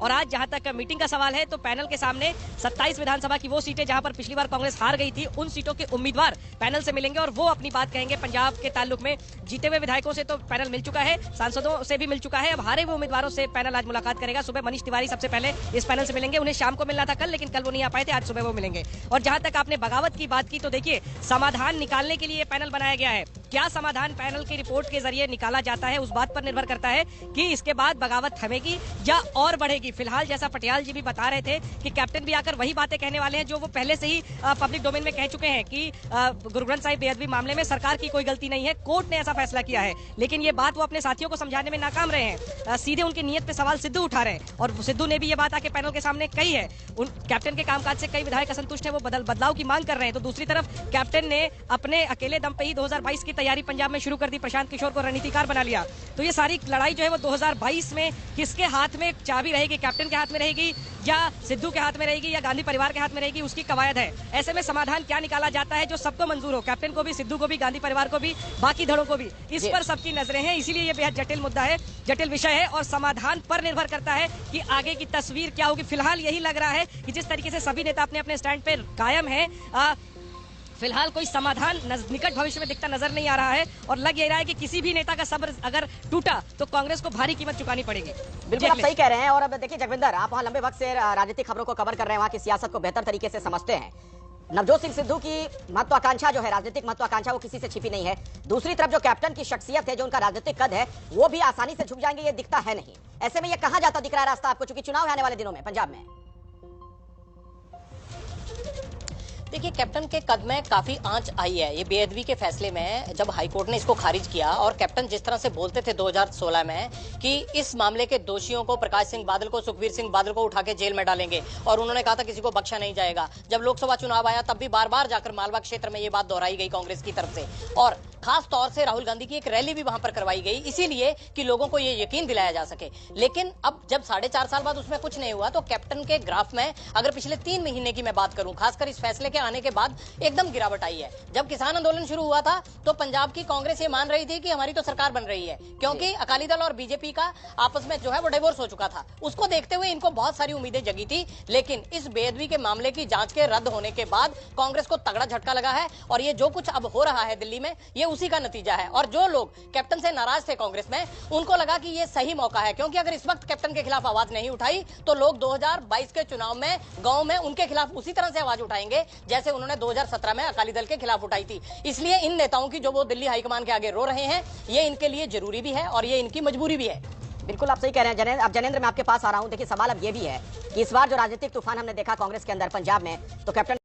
और आज जहां तक मीटिंग का सवाल है तो पैनल के सामने 27 विधानसभा की वो सीटें जहां पर पिछली बार कांग्रेस हार गई थी, उन सीटों के उम्मीदवार पैनल से मिलेंगे और वो अपनी बात कहेंगे। पंजाब के ताल्लुक में जीते हुए विधायकों से तो पैनल मिल चुका है, सांसदों से भी मिल चुका है, अब हारे हुए उम्मीदवारों से पैनल आज मुलाकात करेगा। सुबह मनीष तिवारी सबसे पहले इस पैनल से मिलेंगे। उन्हें शाम को मिलना था कल, लेकिन कल वो नहीं आ पाए थे, आज सुबह वो मिलेंगे। और जहां तक आपने बगावत की बात की तो देखिए, समाधान निकालने के लिए पैनल बनाया गया है। क्या समाधान पैनल की रिपोर्ट के जरिए निकाला जाता है उस बात पर निर्भर करता है कि इसके बाद बगावत थमेगी या और बढ़ेगी। फिलहाल जैसा पटियाल जी भी बता रहे थे कि कैप्टन भी आकर वही बातें कहने वाले हैं जो वो पहले से ही पब्लिक डोमेन में कह चुके हैं कि गुरु ग्रंथ साहिब बेअदबी मामले में सरकार की कोई गलती नहीं है, कोर्ट ने ऐसा फैसला किया है। लेकिन ये बात वो अपने साथियों को समझाने में नाकाम रहे हैं। सीधे उनकी नीयत पे सवाल सिद्धू उठा रहे हैं और सिद्धू ने भी ये बात आके पैनल के सामने कही है। उन कैप्टन के कामकाज से कई विधायक असंतुष्ट है, वो बदलाव की मांग कर रहे हैं। तो दूसरी तरफ कैप्टन ने अपने अकेले दम पे ही 2022 की तैयारी पंजाब में शुरू कर दी, प्रशांत किशोर को रणनीतिकार बना लिया। तो ये सारी लड़ाई जो है वो 2022 में किसके हाथ में चाबी रहेगी, कैप्टन के हाथ में रहेगी या सिद्धू के हाथ में रहेगी या गांधी परिवार के हाथ में रहेगी, उसकी कवायद है। ऐसे में समाधान क्या निकाला जाता है जो सबको मंजूर हो, कैप्टन को भी, सिद्धू को भी, गांधी परिवार को भी, बाकी धड़ों को भी, इस पर सबकी नजरें हैं। इसीलिए ये बेहद जटिल मुद्दा है, जटिल विषय है और समाधान पर निर्भर करता है कि आगे की तस्वीर क्या होगी। फिलहाल यही लग रहा है कि जिस तरीके से सभी नेता अपने अपने स्टैंड पे कायम है, फिलहाल कोई समाधान निकट भविष्य में दिखता नजर नहीं आ रहा है और लग ये रहा है कि किसी भी नेता का सब्र अगर टूटा तो कांग्रेस को भारी कीमत चुकानी पड़ेगी। बिल्कुल आप सही कह रहे हैं। और अब देखिए जगविंदर, आप वहां लंबे वक्त से राजनीतिक खबरों को कवर कर रहे हैं, वहां की सियासत को बेहतर तरीके से समझते हैं। नवजोत सिंह सिद्धू की महत्वाकांक्षा जो है, राजनीतिक महत्वाकांक्षा, वो किसी से छिपी नहीं है। दूसरी तरफ जो कैप्टन की शख्सियत है, जो उनका राजनीतिक कद है, वो भी आसानी से झुक जाएंगे ये दिखता है नहीं। ऐसे में ये कहां जाता दिख रहा है रास्ता आपको, चूंकि चुनाव है आने वाले दिनों में पंजाब में? देखिए, कैप्टन के कद में काफी आंच आई है ये बेअदबी के फैसले में, जब हाईकोर्ट ने इसको खारिज किया। और कैप्टन जिस तरह से बोलते थे 2016 में कि इस मामले के दोषियों को, प्रकाश सिंह बादल को, सुखबीर सिंह बादल को उठा के जेल में डालेंगे, और उन्होंने कहा था किसी को बख्शा नहीं जाएगा। जब लोकसभा चुनाव आया तब भी बार बार जाकर मालवा क्षेत्र में ये बात दोहराई गई कांग्रेस की तरफ से, और खास तौर से राहुल गांधी की एक रैली भी वहां पर करवाई गई, इसीलिए कि लोगों को ये यकीन दिलाया जा सके। लेकिन अब जब 4.5 साल बाद उसमें कुछ नहीं हुआ, तो कैप्टन के ग्राफ में अगर पिछले 3 महीने की मैं बात करूं, खासकर इस फैसले के आने के बाद एकदम गिरावट आई है। जब किसान आंदोलन शुरू हुआ था तो पंजाब की कांग्रेस ये मान रही थी कि हमारी तो सरकार बन रही है, क्योंकि अकाली दल और बीजेपी का आपस में जो है वो डिवोर्स हो चुका था। उसको देखते हुए इनको बहुत सारी उम्मीदें जगी थी। लेकिन इस बेअदबी के मामले की जांच के रद्द होने के बाद कांग्रेस को तगड़ा झटका लगा है, और ये जो कुछ अब हो रहा है दिल्ली में, ये उसी का नतीजा है। और जो लोग कैप्टन से नाराज थे कांग्रेस में, उनको लगा कि ये सही मौका है, क्योंकि अगर इस वक्त कैप्टन के खिलाफ आवाज नहीं उठाई तो लोग 2022 के चुनाव में गांव में उनके खिलाफ उसी तरह से आवाज उठाएंगे जैसे उन्होंने 2017 में अकाली दल के खिलाफ उठाई थी। इसलिए इन नेताओं की जो वो दिल्ली हाईकमान के आगे रो रहे हैं, ये इनके लिए जरूरी भी है और ये इनकी मजबूरी भी है। बिल्कुल आप सही कह रहे हैं जनेंद्र। अब जनेंद्र, मैं आपके पास आ रहा हूं। देखिए, सवाल अब ये भी है कि इस बार जो राजनीतिक तूफान हमने देखा कांग्रेस के अंदर पंजाब में, तो कैप्टन